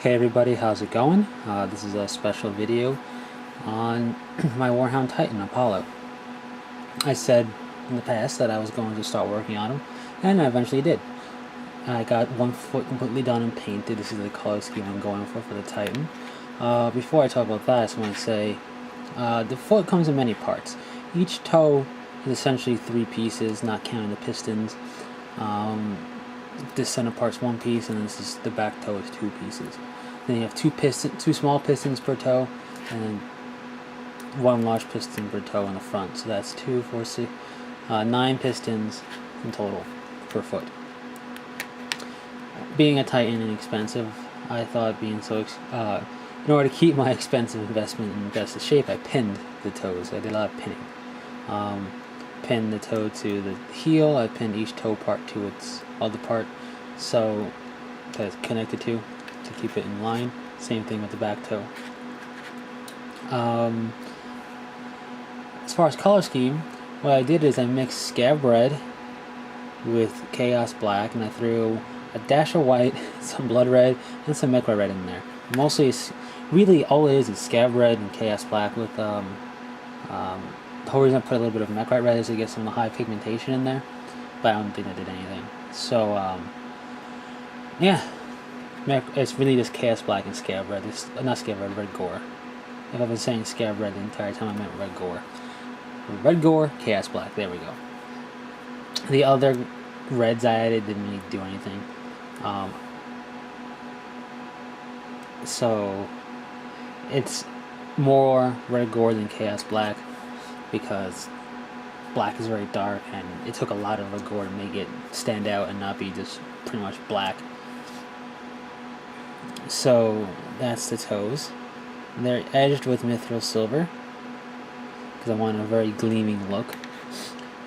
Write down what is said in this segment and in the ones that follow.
Hey everybody, how's it going? This is a special video on my Warhound Titan Apollo. I said in the past that I was going to start working on him, and I eventually did. I got one foot completely done and painted. This is the color scheme I'm going for the Titan. Before I talk about that, I just want to say the foot comes in many parts. Each toe is essentially 3 pieces, not counting the pistons. This center part's 1 piece, and the back toe is 2 pieces. Then you have 2 small pistons per toe, and 1 large piston per toe in the front. So that's 2, 4, 6, 9 pistons in total per foot. Being a Titan and expensive, I thought in order to keep my expensive investment in best shape, I pinned the toes. I did a lot of pinning. Pinned the toe to the heel. I pinned each toe part to its other part, so that it's connected to keep it in line. Same thing with the back toe. As far as color scheme, what I did is I mixed Scab Red with Chaos Black, and I threw a dash of white, some Blood Red, and some Mecra Red in there. Mostly, really all it is Scab Red and Chaos Black with the whole reason I put a little bit of Mecra Red is to get some of the high pigmentation in there, but I don't think that did anything. So, yeah, it's really just Chaos Black and Scab Red. It's not Scab Red, Red Gore. If I've been saying Scab Red the entire time, I meant Red Gore. Red Gore, Chaos Black, there we go. The other reds I added didn't really do anything. So, it's more Red Gore than Chaos Black, because black is very dark, and it took a lot of Red Gore to make it stand out and not be just pretty much black. So that's the toes. They're edged with mithril silver because I want a very gleaming look.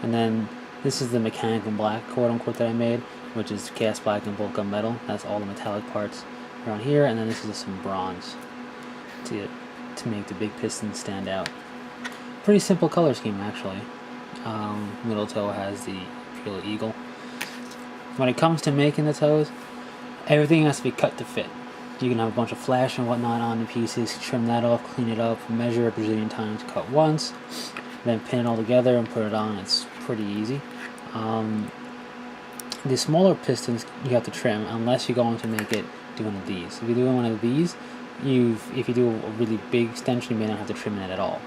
And then this is the mechanical black, quote unquote, that I made, which is Chaos Black and Volca Metal. That's all the metallic parts around here. And then this is some bronze to make the big pistons stand out. Pretty simple color scheme, actually. Middle toe has the Imperial Eagle. When it comes to making the toes, everything has to be cut to fit. You can have a bunch of flash and whatnot on the pieces, trim that off, clean it up, measure a bazillion times, cut once, then pin it all together and put it on. It's pretty easy. The smaller pistons you have to trim unless you're going to make it do one of these. If you're doing one of these, if you do a really big extension, you may not have to trim it at all.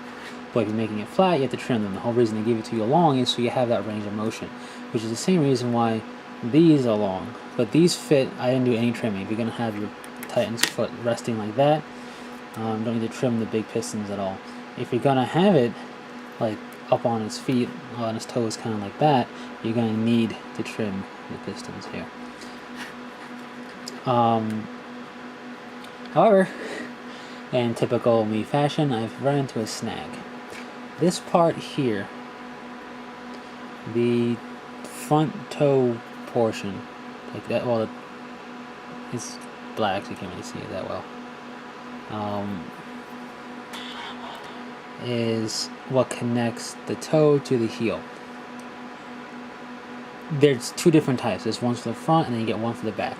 But if you're making it flat, you have to trim them. The whole reason they give it to you long is so you have that range of motion, which is the same reason why these are long. But these fit, I didn't do any trimming. If you're going to have your Titan's foot resting like that, don't need to trim the big pistons at all. If you're going to have it like up on his feet, on his toes, kind of like that, you're going to need to trim the pistons here. However, in typical me fashion, I've run into a snag. This part here, the front toe portion, like that, well, it's black, so you can't really see it that well, is what connects the toe to the heel. There's 2 different types. There's one for the front, and then you get one for the back.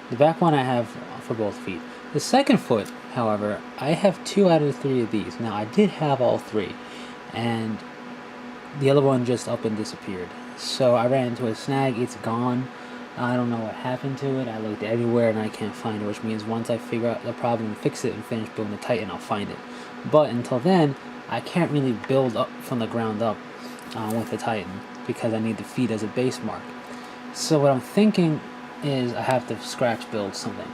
The back one I have for both feet. The second foot, however, I have 2 out of 3 of these. Now, I did have all 3, and the other one just up and disappeared. So I ran into a snag. It's gone. I don't know what happened to it. I looked everywhere and I can't find it, which means once I figure out the problem and fix it and finish building the Titan, I'll find it. But until then, I can't really build up from the ground up with the Titan because I need the feet as a base mark. So what I'm thinking is I have to scratch build something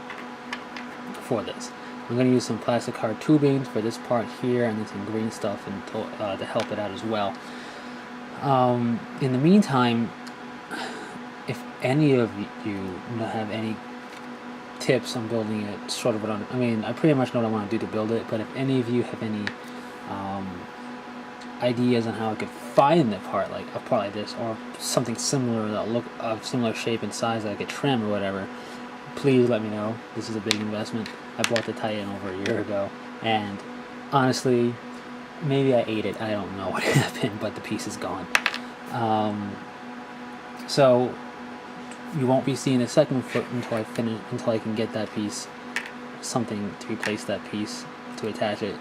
for this. I'm going to use some plastic hard tubing for this part here, and then some green stuff to help it out as well. In the meantime, if any of you have any tips on building it, sort of I mean, I pretty much know what I want to do to build it, but if any of you have any ideas on how I could find a part like this, or something similar that look of similar shape and size that I could trim or whatever, please let me know. This is a big investment. I bought the Titan over a year ago, and honestly, maybe I ate it. I don't know what happened, but the piece is gone. So you won't be seeing the second foot until I can get that piece something to replace that piece, to attach it.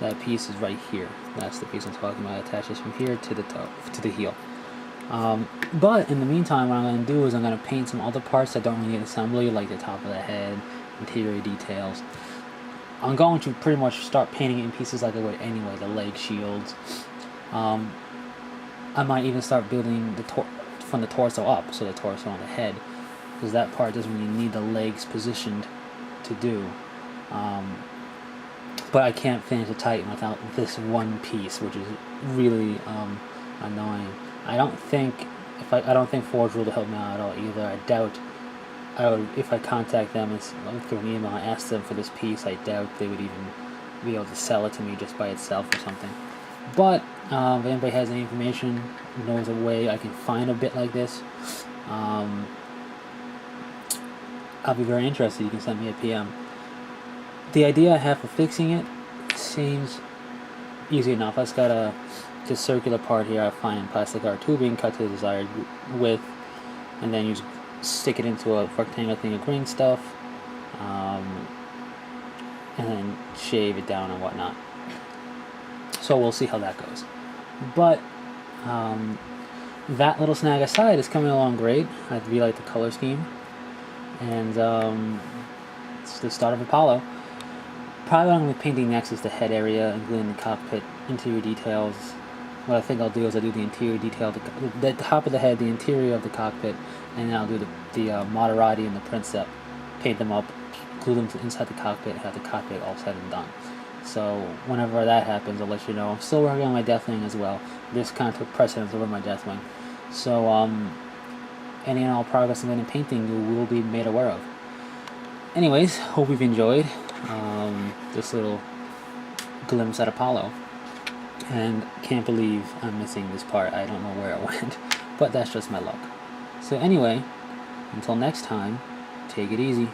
That piece is right here. That's the piece I'm talking about. It attaches from here to the toe, to the heel. But in the meantime, what I'm going to do is I'm going to paint some other parts that don't really need assembly, like the top of the head, interior details. I'm going to pretty much start painting it in pieces like I would anyway, the leg shields. I might even start building from the torso up, so the torso on the head, because that part doesn't really need the legs positioned to do. But I can't finish the Titan without this one piece, which is really annoying. I don't think Forge will help me out at all either. I doubt if I contact them and through an email and ask them for this piece, I doubt they would even be able to sell it to me just by itself or something. But if anybody has any information, knows a way I can find a bit like this, I'll be very interested. You can send me a PM. The idea I have for fixing it seems easy enough. I just got this circular part here I find in plastic art tubing, cut to the desired width, and then you just stick it into a rectangular thing of green stuff, and then shave it down and whatnot. So we'll see how that goes. But that little snag aside is coming along great. I really like the color scheme, and it's the start of Apollo. Probably what I'm going to be painting next is the head area, including the cockpit interior details. What I think I'll do is I'll do the interior detail, the top of the head, the interior of the cockpit, and then I'll do the Maserati and the Princep, paint them up, glue them inside the cockpit, and have the cockpit all said and done. So whenever that happens, I'll let you know. I'm still working on my Deathwing as well. This kind of took precedence over my Deathwing. So any and all progress I'm in painting, you will be made aware of. Anyways, hope you've enjoyed this little glimpse at Apollo. And can't believe I'm missing this part. I don't know where it went, but that's just my luck. So anyway, until next time, take it easy.